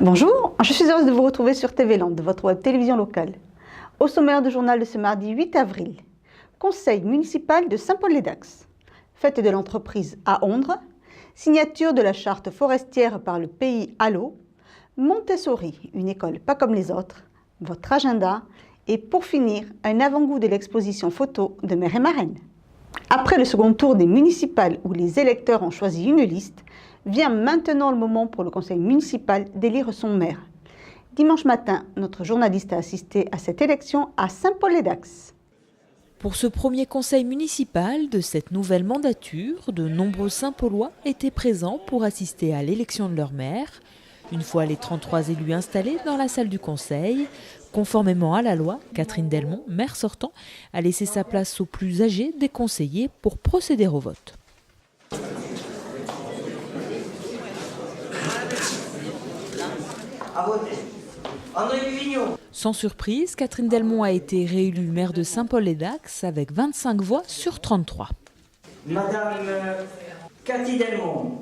Bonjour, je suis heureuse de vous retrouver sur TV Land, votre web télévision locale. Au sommaire du journal de ce mardi 8 avril, Conseil municipal de Saint-Paul-les-Dax, fête de l'entreprise à Ondres, signature de la charte forestière par le pays à l'eau, Montessori, une école pas comme les autres, votre agenda et pour finir, un avant-goût de l'exposition photo de Mère et Marraine. Après le second tour des municipales où les électeurs ont choisi une liste, vient maintenant le moment pour le conseil municipal d'élire son maire. Dimanche matin, notre journaliste a assisté à cette élection à Saint-Paul-les-Dax. Pour ce premier conseil municipal de cette nouvelle mandature, de nombreux Saint-Paulois étaient présents pour assister à l'élection de leur maire. Une fois les 33 élus installés dans la salle du conseil, conformément à la loi, Catherine Delmont, maire sortant, a laissé sa place aux plus âgés des conseillers pour procéder au vote. Sans surprise, Catherine Delmont a été réélue maire de Saint-Paul-les-Dax avec 25 voix sur 33. Madame Cathy Delmont,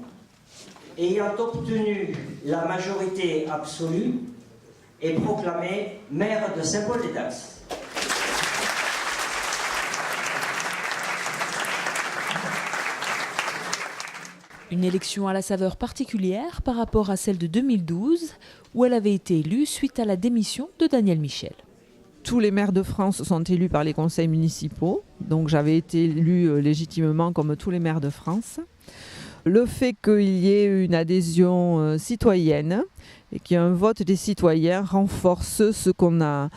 ayant obtenu la majorité absolue, est proclamée maire de Saint-Paul-les-Dax. Une élection à la saveur particulière par rapport à celle de 2012, où elle avait été élue suite à la démission de Daniel Michel. Tous les maires de France sont élus par les conseils municipaux, donc j'avais été élue légitimement comme tous les maires de France. Le fait qu'il y ait une adhésion citoyenne et qu'il y ait un vote des citoyens renforce ce qu'on a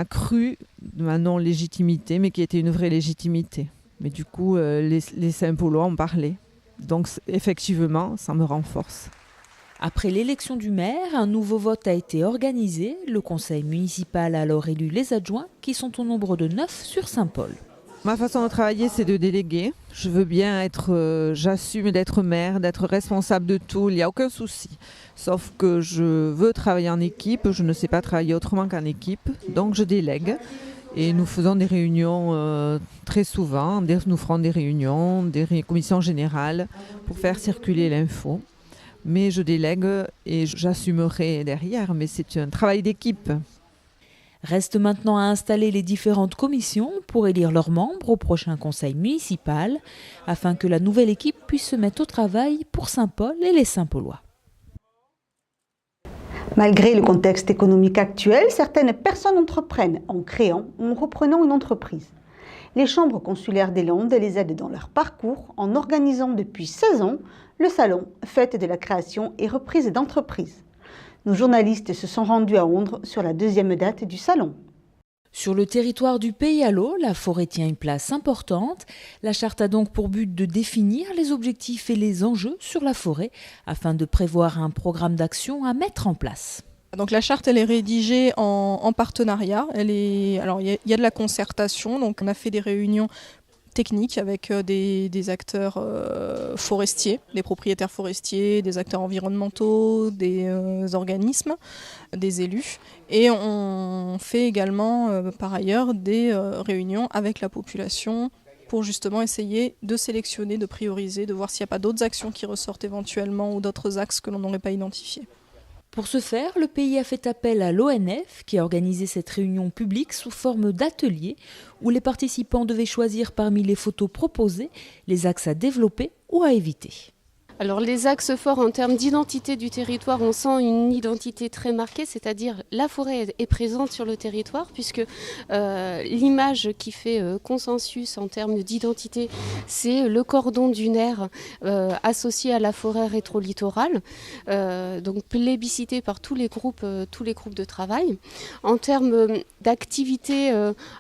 cru de ma non-légitimité, mais qui était une vraie légitimité. Mais du coup, les Saint-Paulois ont parlé. Donc effectivement, ça me renforce. Après l'élection du maire, un nouveau vote a été organisé. Le conseil municipal a alors élu les adjoints, qui sont au nombre de 9 sur Saint-Paul. Ma façon de travailler, c'est de déléguer. Je veux bien j'assume d'être maire, d'être responsable de tout, il n'y a aucun souci. Sauf que je veux travailler en équipe, je ne sais pas travailler autrement qu'en équipe, donc je délègue. Et nous faisons des réunions très souvent, nous ferons des réunions, des commissions générales pour faire circuler l'info. Mais je délègue et j'assumerai derrière, mais c'est un travail d'équipe. Reste maintenant à installer les différentes commissions pour élire leurs membres au prochain conseil municipal, afin que la nouvelle équipe puisse se mettre au travail pour Saint-Paul et les Saint-Paulois. Malgré le contexte économique actuel, certaines personnes entreprennent en créant ou en reprenant une entreprise. Les chambres consulaires des Landes les aident dans leur parcours en organisant depuis 16 ans le salon Fête de la création et reprise d'entreprise. Nos journalistes se sont rendus à Ondres sur la deuxième date du salon. Sur le territoire du Pays à l'eau, la forêt tient une place importante. La charte a donc pour but de définir les objectifs et les enjeux sur la forêt afin de prévoir un programme d'action à mettre en place. Donc la charte, elle est rédigée en partenariat. Alors il y a de la concertation, donc on a fait des réunions techniques avec des acteurs forestiers, des propriétaires forestiers, des acteurs environnementaux, des organismes, des élus. Et on fait également par ailleurs des réunions avec la population pour justement essayer de sélectionner, de prioriser, de voir s'il n'y a pas d'autres actions qui ressortent éventuellement ou d'autres axes que l'on n'aurait pas identifiés. Pour ce faire, le pays a fait appel à l'ONF qui a organisé cette réunion publique sous forme d'atelier où les participants devaient choisir parmi les photos proposées les axes à développer ou à éviter. Alors les axes forts en termes d'identité du territoire, on sent une identité très marquée, c'est-à-dire la forêt est présente sur le territoire puisque l'image qui fait consensus en termes d'identité, c'est le cordon dunaire associé à la forêt rétro-littorale, donc plébiscité par tous les groupes de travail. En termes d'activités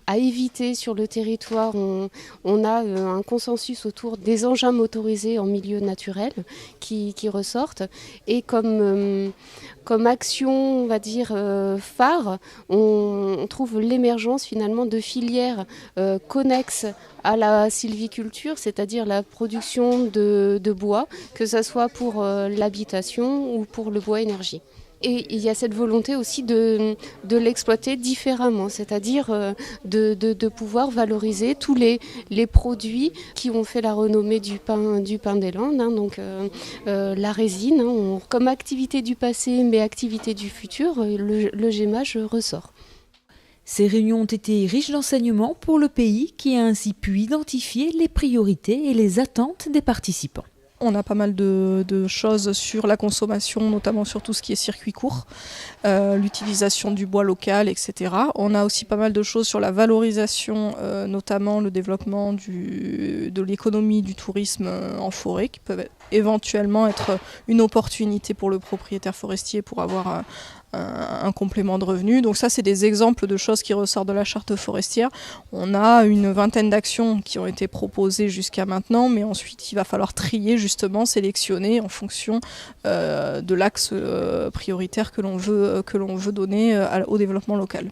à éviter sur le territoire, on a un consensus autour des engins motorisés en milieu naturel qui ressortent et comme action, on va dire, phare, on trouve l'émergence finalement de filières connexes à la sylviculture, c'est-à-dire la production de bois, que ce soit pour l'habitation ou pour le bois énergie. Et il y a cette volonté aussi de l'exploiter différemment, c'est-à-dire de pouvoir valoriser tous les produits qui ont fait la renommée du pain des Landes, hein, donc la résine, hein, comme activité du passé mais activité du futur, le GEMAGE ressort. Ces réunions ont été riches d'enseignements pour le pays qui a ainsi pu identifier les priorités et les attentes des participants. On a pas mal de choses sur la consommation, notamment sur tout ce qui est circuit court, l'utilisation du bois local, etc. On a aussi pas mal de choses sur la valorisation, notamment le développement de l'économie du tourisme en forêt, qui peuvent éventuellement être une opportunité pour le propriétaire forestier pour avoir un complément de revenus. Donc ça, c'est des exemples de choses qui ressortent de la charte forestière. On a une vingtaine d'actions qui ont été proposées jusqu'à maintenant, mais ensuite il va falloir trier, justement, sélectionner en fonction de l'axe prioritaire que l'on veut donner au développement local.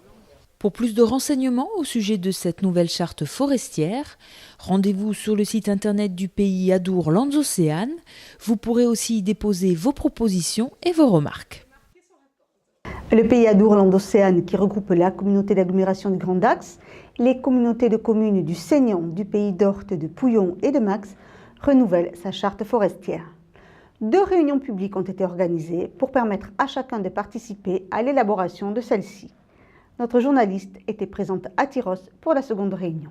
Pour plus de renseignements au sujet de cette nouvelle charte forestière, rendez-vous sur le site internet du pays Adour Landes Océanes. Vous pourrez aussi y déposer vos propositions et vos remarques. Le pays Adour Landes Océanes, qui regroupe la communauté d'agglomération du Grand Dax, les communautés de communes du Seignan, du pays d'Orthe, de Pouillon et de Max, renouvelle sa charte forestière. 2 réunions publiques ont été organisées pour permettre à chacun de participer à l'élaboration de celle-ci. Notre journaliste était présente à Tyrosse pour la seconde réunion.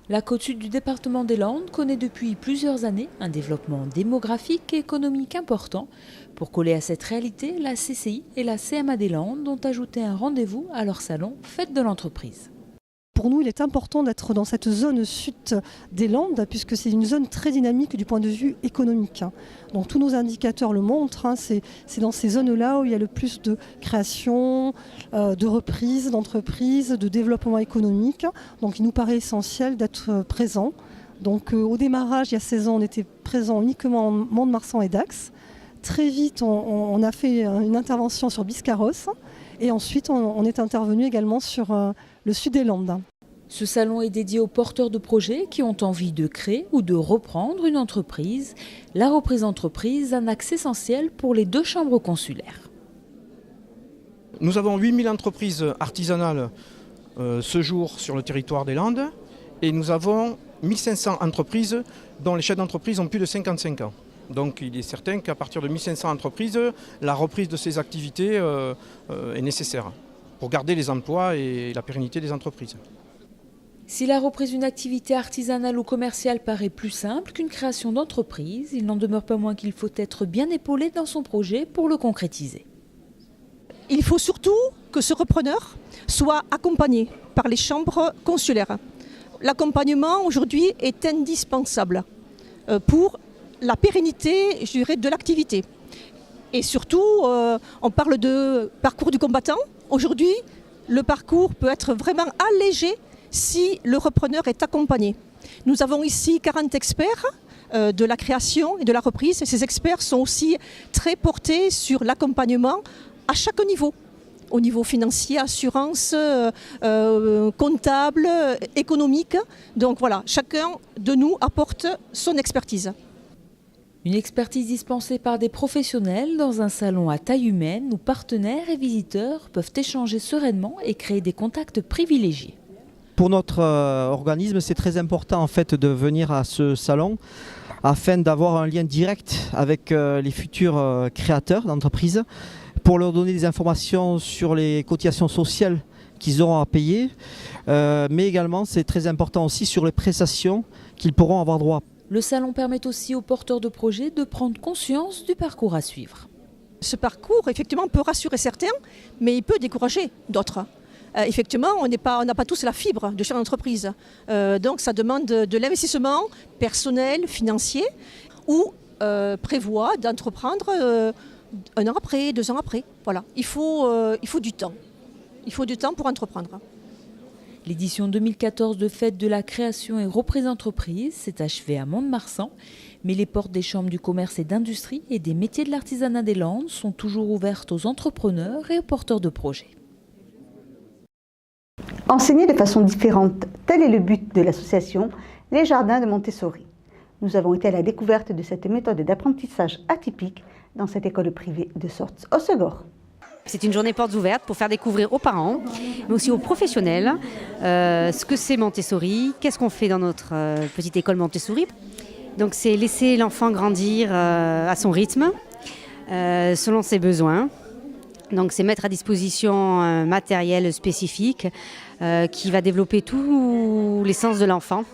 La côte sud du département des Landes connaît depuis plusieurs années un développement démographique et économique important. Pour coller à cette réalité, la CCI et la CMA des Landes ont ajouté un rendez-vous à leur salon Fête de l'entreprise. Pour nous, il est important d'être dans cette zone sud des Landes, puisque c'est une zone très dynamique du point de vue économique. Donc tous nos indicateurs le montrent, c'est dans ces zones-là où il y a le plus de création, de reprise d'entreprises, de développement économique. Donc il nous paraît essentiel d'être présent. Donc au démarrage, il y a 16 ans, on était présent uniquement en Mont-de-Marsan et Dax. Très vite, on a fait une intervention sur Biscarrosse. Et ensuite, on est intervenu également sur le sud des Landes. Ce salon est dédié aux porteurs de projets qui ont envie de créer ou de reprendre une entreprise. La reprise d'entreprise, un axe essentiel pour les 2 chambres consulaires. Nous avons 8000 entreprises artisanales ce jour sur le territoire des Landes et nous avons 1500 entreprises dont les chefs d'entreprise ont plus de 55 ans. Donc il est certain qu'à partir de 1500 entreprises, la reprise de ces activités est nécessaire pour garder les emplois et la pérennité des entreprises. Si la reprise d'une activité artisanale ou commerciale paraît plus simple qu'une création d'entreprise, il n'en demeure pas moins qu'il faut être bien épaulé dans son projet pour le concrétiser. Il faut surtout que ce repreneur soit accompagné par les chambres consulaires. L'accompagnement aujourd'hui est indispensable pour la pérennité, je dirais, de l'activité. Et surtout, on parle de parcours du combattant. Aujourd'hui, le parcours peut être vraiment allégé si le repreneur est accompagné. Nous avons ici 40 experts de la création et de la reprise. Et ces experts sont aussi très portés sur l'accompagnement à chaque niveau. Au niveau financier, assurance, comptable, économique. Donc voilà, chacun de nous apporte son expertise. Une expertise dispensée par des professionnels dans un salon à taille humaine où partenaires et visiteurs peuvent échanger sereinement et créer des contacts privilégiés. Pour notre organisme, c'est très important en fait de venir à ce salon afin d'avoir un lien direct avec les futurs créateurs d'entreprises pour leur donner des informations sur les cotisations sociales qu'ils auront à payer, mais également c'est très important aussi sur les prestations qu'ils pourront avoir droit. Le salon permet aussi aux porteurs de projets de prendre conscience du parcours à suivre. Ce parcours, effectivement, peut rassurer certains, mais il peut décourager d'autres. Effectivement, on n'a pas tous la fibre de chef d'entreprise. Donc ça demande de l'investissement personnel, financier, ou prévoit d'entreprendre 1 an après, 2 ans après. Voilà. Il faut du temps. Il faut du temps pour entreprendre. L'édition 2014 de Fête de la création et reprise d'entreprise s'est achevée à Mont-de-Marsan, mais les portes des chambres du commerce et d'industrie et des métiers de l'artisanat des Landes sont toujours ouvertes aux entrepreneurs et aux porteurs de projets. Enseigner de façon différente, tel est le but de l'association Les Jardins de Montessori. Nous avons été à la découverte de cette méthode d'apprentissage atypique dans cette école privée de Sorts-Hossegor. C'est une journée portes ouvertes pour faire découvrir aux parents, mais aussi aux professionnels, ce que c'est Montessori, qu'est-ce qu'on fait dans notre petite école Montessori. Donc c'est laisser l'enfant grandir à son rythme, selon ses besoins. Donc c'est mettre à disposition un matériel spécifique qui va développer tous les sens de l'enfant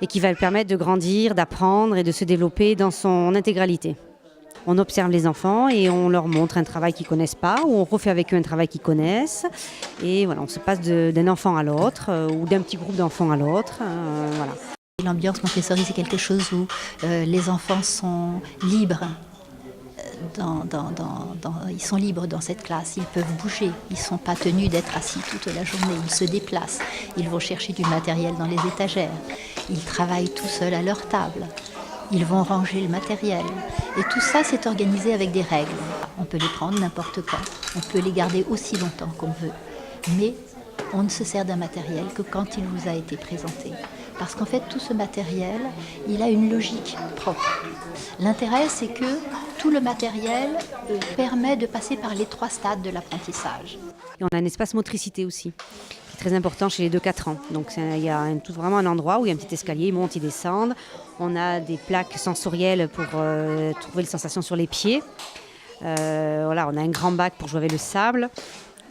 et qui va lui permettre de grandir, d'apprendre et de se développer dans son intégralité. On observe les enfants et on leur montre un travail qu'ils ne connaissent pas, ou on refait avec eux un travail qu'ils connaissent. Et voilà, on se passe d'un enfant à l'autre ou d'un petit groupe d'enfants à l'autre. Voilà. L'ambiance Montessori, c'est quelque chose où les enfants sont libres. Ils sont libres dans cette classe, ils peuvent bouger, ils ne sont pas tenus d'être assis toute la journée, ils se déplacent, ils vont chercher du matériel dans les étagères, ils travaillent tout seuls à leur table. Ils vont ranger le matériel. Et tout ça, c'est organisé avec des règles. On peut les prendre n'importe quand. On peut les garder aussi longtemps qu'on veut. Mais on ne se sert d'un matériel que quand il vous a été présenté. Parce qu'en fait, tout ce matériel, il a une logique propre. L'intérêt, c'est que tout le matériel permet de passer par les 3 stades de l'apprentissage. Et on a un espace motricité aussi, qui est très important chez les 2-4 ans. Donc il y a vraiment un endroit où il y a un petit escalier, ils montent, ils descendent. On a des plaques sensorielles pour trouver les sensations sur les pieds. Voilà, on a un grand bac pour jouer avec le sable,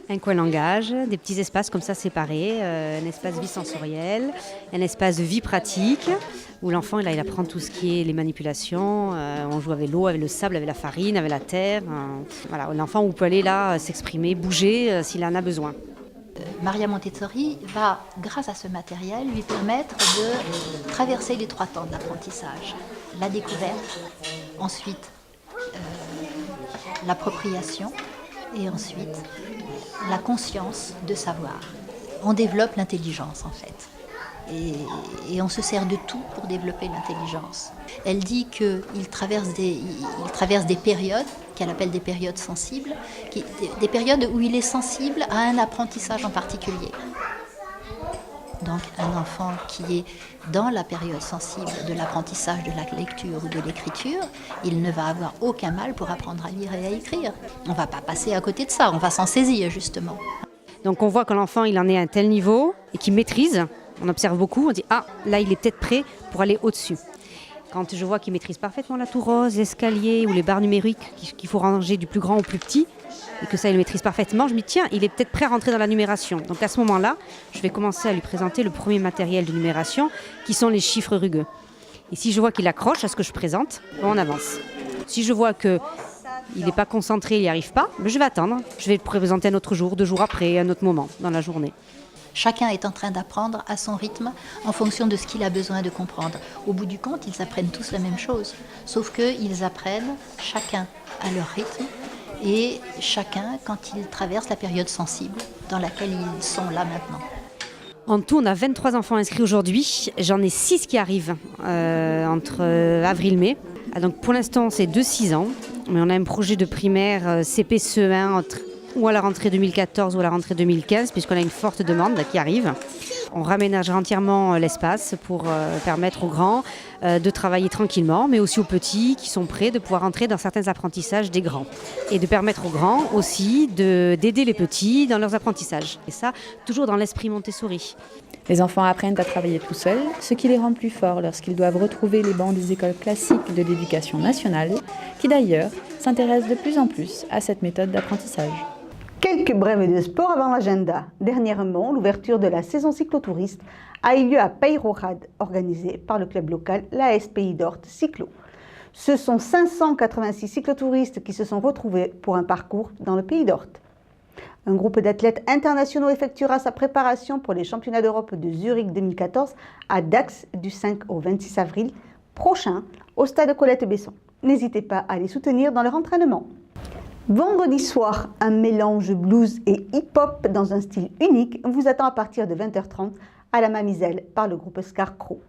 un coin langage, des petits espaces comme ça séparés, un espace vie sensorielle, un espace vie pratique, où l'enfant il apprend tout ce qui est les manipulations. On joue avec l'eau, avec le sable, avec la farine, avec la terre. Voilà, l'enfant peut aller là s'exprimer, bouger s'il en a besoin. Maria Montessori va, grâce à ce matériel, lui permettre de traverser les 3 temps de l'apprentissage. La découverte, ensuite l'appropriation et ensuite la conscience de savoir. On développe l'intelligence en fait. Et on se sert de tout pour développer l'intelligence. Elle dit qu'il traverse des périodes, qu'elle appelle des périodes sensibles, des périodes où il est sensible à un apprentissage en particulier. Donc un enfant qui est dans la période sensible de l'apprentissage de la lecture ou de l'écriture, il ne va avoir aucun mal pour apprendre à lire et à écrire. On ne va pas passer à côté de ça, on va s'en saisir justement. Donc on voit que l'enfant il en est à un tel niveau et qu'il maîtrise. On observe beaucoup, on dit « Ah, là, il est peut-être prêt pour aller au-dessus ». Quand je vois qu'il maîtrise parfaitement la tour rose, l'escalier ou les barres numériques qu'il faut ranger du plus grand au plus petit, et que ça, il le maîtrise parfaitement, je me dis « Tiens, il est peut-être prêt à rentrer dans la numération ». Donc à ce moment-là, je vais commencer à lui présenter le premier matériel de numération, qui sont les chiffres rugueux. Et si je vois qu'il accroche à ce que je présente, on avance. Si je vois qu'il n'est pas concentré, il n'y arrive pas, je vais attendre. Je vais le présenter un autre jour, 2 jours après, un autre moment dans la journée. Chacun est en train d'apprendre à son rythme en fonction de ce qu'il a besoin de comprendre. Au bout du compte, ils apprennent tous la même chose, sauf qu'ils apprennent chacun à leur rythme et chacun quand ils traversent la période sensible dans laquelle ils sont là maintenant. En tout, on a 23 enfants inscrits aujourd'hui. J'en ai 6 qui arrivent entre avril et mai. Donc pour l'instant, c'est 2-6 ans, mais on a un projet de primaire CP-CE1 ou à la rentrée 2014 ou à la rentrée 2015, puisqu'on a une forte demande qui arrive. On raménagera entièrement l'espace pour permettre aux grands de travailler tranquillement, mais aussi aux petits qui sont prêts de pouvoir entrer dans certains apprentissages des grands. Et de permettre aux grands aussi d'aider les petits dans leurs apprentissages. Et ça, toujours dans l'esprit Montessori. Les enfants apprennent à travailler tout seuls, ce qui les rend plus forts lorsqu'ils doivent retrouver les bancs des écoles classiques de l'éducation nationale, qui d'ailleurs s'intéressent de plus en plus à cette méthode d'apprentissage. Quelques brèves de sport avant l'agenda. Dernièrement, l'ouverture de la saison cyclotouriste a eu lieu à Peyrehorade, organisée par le club local, l'AS Pays d'Ort Cyclo. Ce sont 586 cyclotouristes qui se sont retrouvés pour un parcours dans le Pays d'Ort. Un groupe d'athlètes internationaux effectuera sa préparation pour les championnats d'Europe de Zurich 2014 à Dax du 5 au 26 avril prochain au stade Colette-Besson. N'hésitez pas à les soutenir dans leur entraînement. Vendredi soir, un mélange blues et hip-hop dans un style unique vous attend à partir de 20h30 à la Mamiselle par le groupe Scarecrow.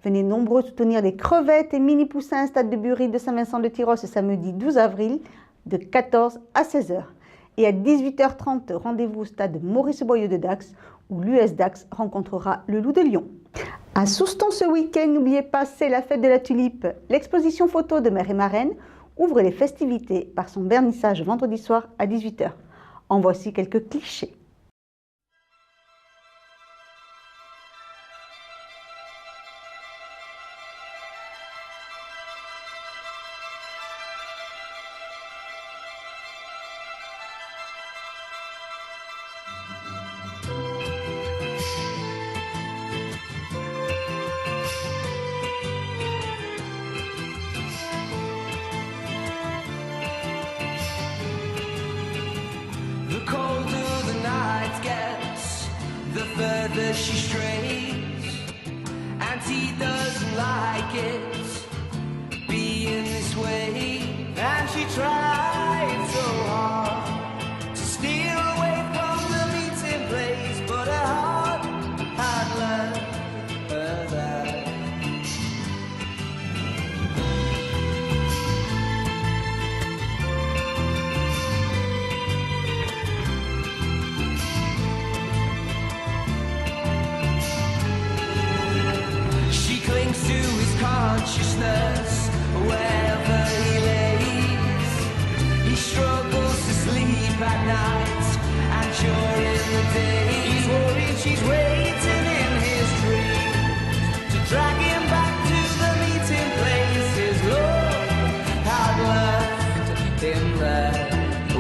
Venez nombreux soutenir les crevettes et mini-poussins stade de Bury de Saint-Vincent-de-Tyrosse ce samedi 12 avril de 14 à 16h. Et à 18h30, rendez-vous au stade Maurice Boyeux de Dax où l'US Dax rencontrera le Loup de Lyon. À Souston ce week-end, n'oubliez pas, c'est la fête de la tulipe, l'exposition photo de Mère et Marraine ouvre les festivités par son vernissage vendredi soir à 18 h. En voici quelques clichés. Further she strays, and he doesn't like it being this way, and she tried so hard to steal away from the meeting place, but her heart had learned her that. Clings to his consciousness wherever he lays. He struggles to sleep at night and during the day. He's worried she's waiting in his dreams to drag him back to the meeting place. His love had left him there,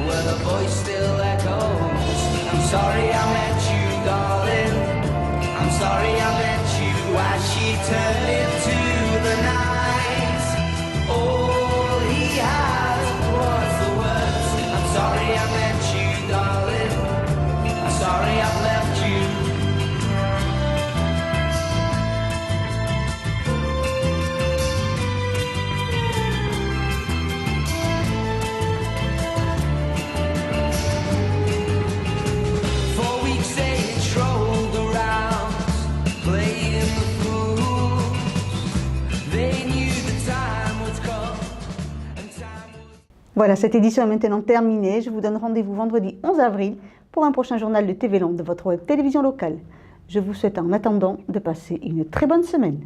where the voice still echoes. I'm sorry I met you, darling. I'm sorry I met you. As she turned into the night, all he had was the words, I'm sorry I met you, darling. I'm sorry I've left you. For weeks they strolled around, playing the Voilà, cette édition est maintenant terminée. Je vous donne rendez-vous vendredi 11 avril pour un prochain journal de TV Land de votre web télévision locale. Je vous souhaite en attendant de passer une très bonne semaine.